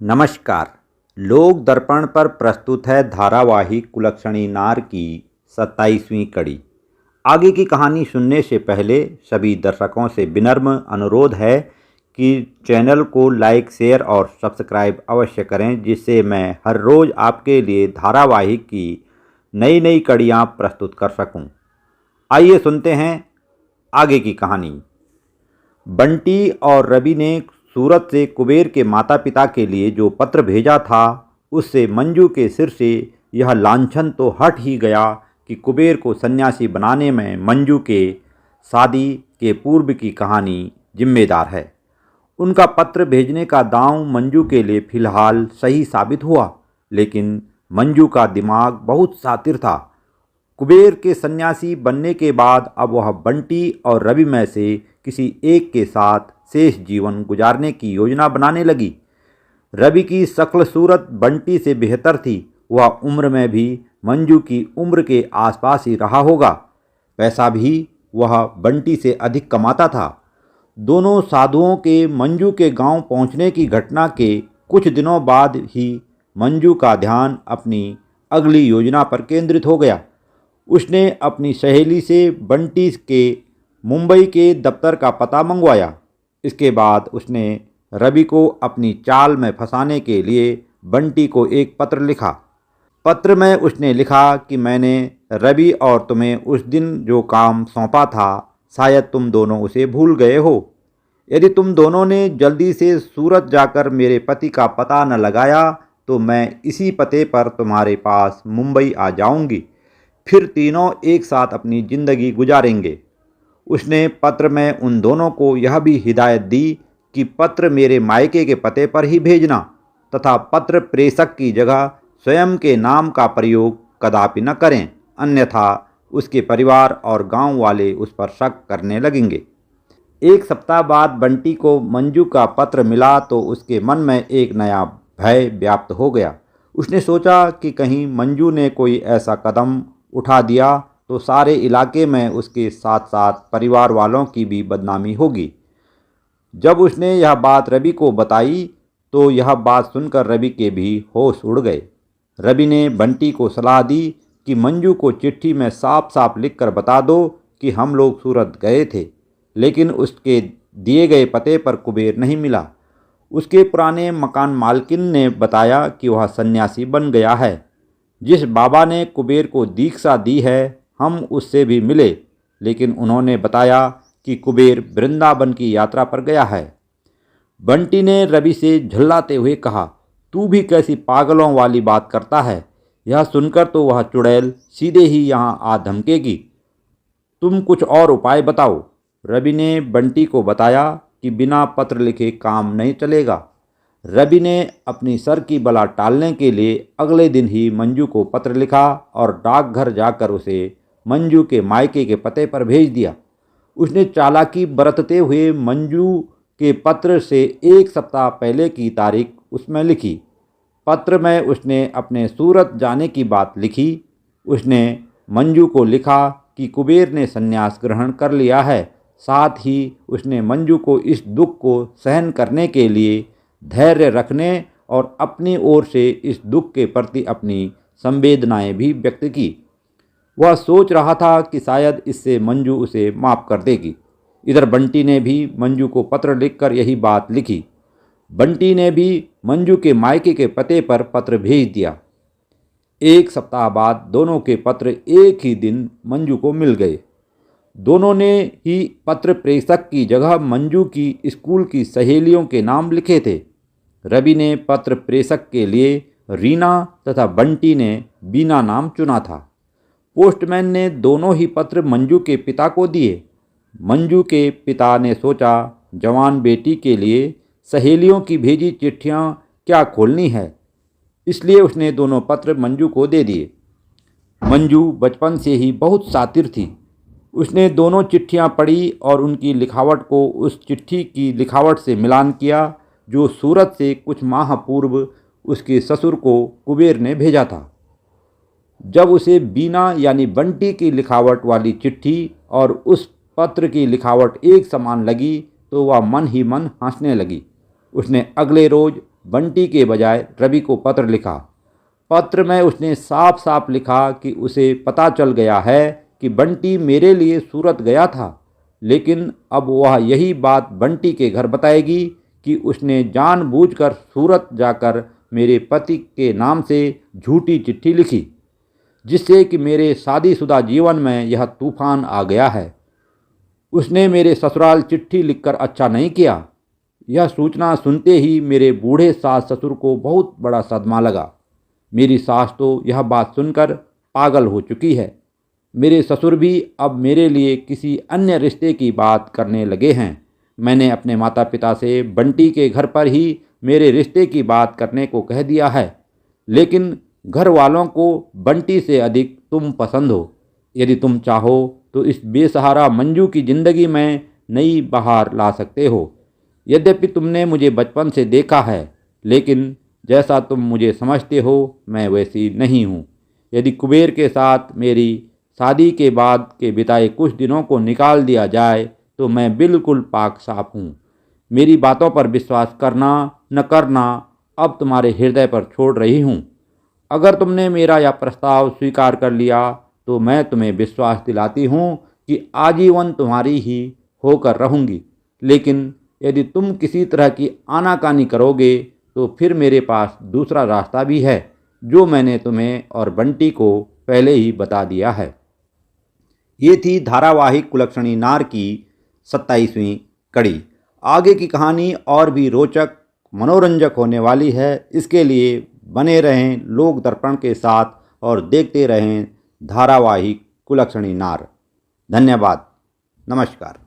नमस्कार। लोक दर्पण पर प्रस्तुत है धारावाहिक कुलक्षणी नार की 27वीं कड़ी। आगे की कहानी सुनने से पहले सभी दर्शकों से विनम्र अनुरोध है कि चैनल को लाइक, शेयर और सब्सक्राइब अवश्य करें, जिससे मैं हर रोज़ आपके लिए धारावाहिक की नई नई कड़ियाँ प्रस्तुत कर सकूं। आइए सुनते हैं आगे की कहानी। बंटी और रवि ने सूरत से कुबेर के माता पिता के लिए जो पत्र भेजा था, उससे मंजू के सिर से यह लांछन तो हट ही गया कि कुबेर को सन्यासी बनाने में मंजू के शादी के पूर्व की कहानी जिम्मेदार है। उनका पत्र भेजने का दांव मंजू के लिए फिलहाल सही साबित हुआ, लेकिन मंजू का दिमाग बहुत शातिर था। कुबेर के सन्यासी बनने के बाद अब वह बंटी और रवि में से किसी एक के साथ शेष जीवन गुजारने की योजना बनाने लगी। रवि की शक्ल सूरत बंटी से बेहतर थी। वह उम्र में भी मंजू की उम्र के आसपास ही रहा होगा। पैसा भी वह बंटी से अधिक कमाता था। दोनों साधुओं के मंजू के गांव पहुंचने की घटना के कुछ दिनों बाद ही मंजू का ध्यान अपनी अगली योजना पर केंद्रित हो गया। उसने अपनी सहेली से बंटी के मुंबई के दफ्तर का पता मंगवाया। इसके बाद उसने रवि को अपनी चाल में फंसाने के लिए बंटी को एक पत्र लिखा। पत्र में उसने लिखा कि मैंने रवि और तुम्हें उस दिन जो काम सौंपा था, शायद तुम दोनों उसे भूल गए हो। यदि तुम दोनों ने जल्दी से सूरत जाकर मेरे पति का पता न लगाया तो मैं इसी पते पर तुम्हारे पास मुंबई आ जाऊंगी। फिर तीनों एक साथ अपनी ज़िंदगी गुजारेंगे। उसने पत्र में उन दोनों को यह भी हिदायत दी कि पत्र मेरे मायके के पते पर ही भेजना तथा पत्र प्रेषक की जगह स्वयं के नाम का प्रयोग कदापि न करें, अन्यथा उसके परिवार और गांव वाले उस पर शक करने लगेंगे। एक सप्ताह बाद बंटी को मंजू का पत्र मिला तो उसके मन में एक नया भय व्याप्त हो गया। उसने सोचा कि कहीं मंजू ने कोई ऐसा कदम उठा दिया तो सारे इलाके में उसके साथ साथ परिवार वालों की भी बदनामी होगी। जब उसने यह बात रवि को बताई तो यह बात सुनकर रवि के भी होश उड़ गए। रवि ने बंटी को सलाह दी कि मंजू को चिट्ठी में साफ साफ लिखकर बता दो कि हम लोग सूरत गए थे, लेकिन उसके दिए गए पते पर कुबेर नहीं मिला। उसके पुराने मकान मालकिन ने बताया कि वह सन्यासी बन गया है। जिस बाबा ने कुबेर को दीक्षा दी है, हम उससे भी मिले, लेकिन उन्होंने बताया कि कुबेर वृंदावन की यात्रा पर गया है। बंटी ने रवि से झल्लाते हुए कहा, तू भी कैसी पागलों वाली बात करता है। यह सुनकर तो वह चुड़ैल सीधे ही यहाँ आ धमकेगी। तुम कुछ और उपाय बताओ। रवि ने बंटी को बताया कि बिना पत्र लिखे काम नहीं चलेगा। रवि ने अपनी सर की बला टालने के लिए अगले दिन ही मंजू को पत्र लिखा और डाकघर जाकर उसे मंजू के मायके के पते पर भेज दिया। उसने चालाकी बरतते हुए मंजू के पत्र से एक सप्ताह पहले की तारीख उसमें लिखी। पत्र में उसने अपने सूरत जाने की बात लिखी। उसने मंजू को लिखा कि कुबेर ने संन्यास ग्रहण कर लिया है। साथ ही उसने मंजू को इस दुख को सहन करने के लिए धैर्य रखने और अपनी ओर से इस दुख के प्रति अपनी संवेदनाएं भी व्यक्त की। वह सोच रहा था कि शायद इससे मंजू उसे माफ़ कर देगी। इधर बंटी ने भी मंजू को पत्र लिखकर यही बात लिखी। बंटी ने भी मंजू के मायके के पते पर पत्र भेज दिया। एक सप्ताह बाद दोनों के पत्र एक ही दिन मंजू को मिल गए। दोनों ने ही पत्र प्रेषक की जगह मंजू की स्कूल की सहेलियों के नाम लिखे थे। रवि ने पत्र प्रेषक के लिए रीना तथा बंटी ने बीना नाम चुना था। पोस्टमैन ने दोनों ही पत्र मंजू के पिता को दिए। मंजू के पिता ने सोचा, जवान बेटी के लिए सहेलियों की भेजी चिट्ठियां क्या खोलनी है, इसलिए उसने दोनों पत्र मंजू को दे दिए। मंजू बचपन से ही बहुत शातिर थी। उसने दोनों चिट्ठियां पढ़ी और उनकी लिखावट को उस चिट्ठी की लिखावट से मिलान किया जो सूरत से कुछ माह पूर्व उसके ससुर को कुबेर ने भेजा था। जब उसे बीना यानी बंटी की लिखावट वाली चिट्ठी और उस पत्र की लिखावट एक समान लगी तो वह मन ही मन हंसने लगी। उसने अगले रोज बंटी के बजाय रवि को पत्र लिखा। पत्र में उसने साफ साफ लिखा कि उसे पता चल गया है कि बंटी मेरे लिए सूरत गया था, लेकिन अब वह यही बात बंटी के घर बताएगी कि उसने जानबूझकर सूरत जाकर मेरे पति के नाम से झूठी चिट्ठी लिखी, जिससे कि मेरे शादीशुदा जीवन में यह तूफान आ गया है। उसने मेरे ससुराल चिट्ठी लिखकर अच्छा नहीं किया। यह सूचना सुनते ही मेरे बूढ़े सास ससुर को बहुत बड़ा सदमा लगा। मेरी सास तो यह बात सुनकर पागल हो चुकी है। मेरे ससुर भी अब मेरे लिए किसी अन्य रिश्ते की बात करने लगे हैं। मैंने अपने माता पिता से बंटी के घर पर ही मेरे रिश्ते की बात करने को कह दिया है, लेकिन घर वालों को बंटी से अधिक तुम पसंद हो। यदि तुम चाहो तो इस बेसहारा मंजू की ज़िंदगी में नई बहार ला सकते हो। यद्यपि तुमने मुझे बचपन से देखा है, लेकिन जैसा तुम मुझे समझते हो मैं वैसी नहीं हूँ। यदि कुबेर के साथ मेरी शादी के बाद के बिताए कुछ दिनों को निकाल दिया जाए तो मैं बिल्कुल पाक साफ हूँ। मेरी बातों पर विश्वास करना न करना अब तुम्हारे हृदय पर छोड़ रही हूँ। अगर तुमने मेरा यह प्रस्ताव स्वीकार कर लिया तो मैं तुम्हें विश्वास दिलाती हूँ कि आजीवन तुम्हारी ही होकर रहूँगी। लेकिन यदि तुम किसी तरह की आनाकानी करोगे तो फिर मेरे पास दूसरा रास्ता भी है, जो मैंने तुम्हें और बंटी को पहले ही बता दिया है। ये थी धारावाहिक कुलक्षणी नार की 27वीं कड़ी। आगे की कहानी और भी रोचक मनोरंजक होने वाली है। इसके लिए बने रहें लोक दर्पण के साथ और देखते रहें धारावाहिक कुलक्षणी नार। धन्यवाद। नमस्कार।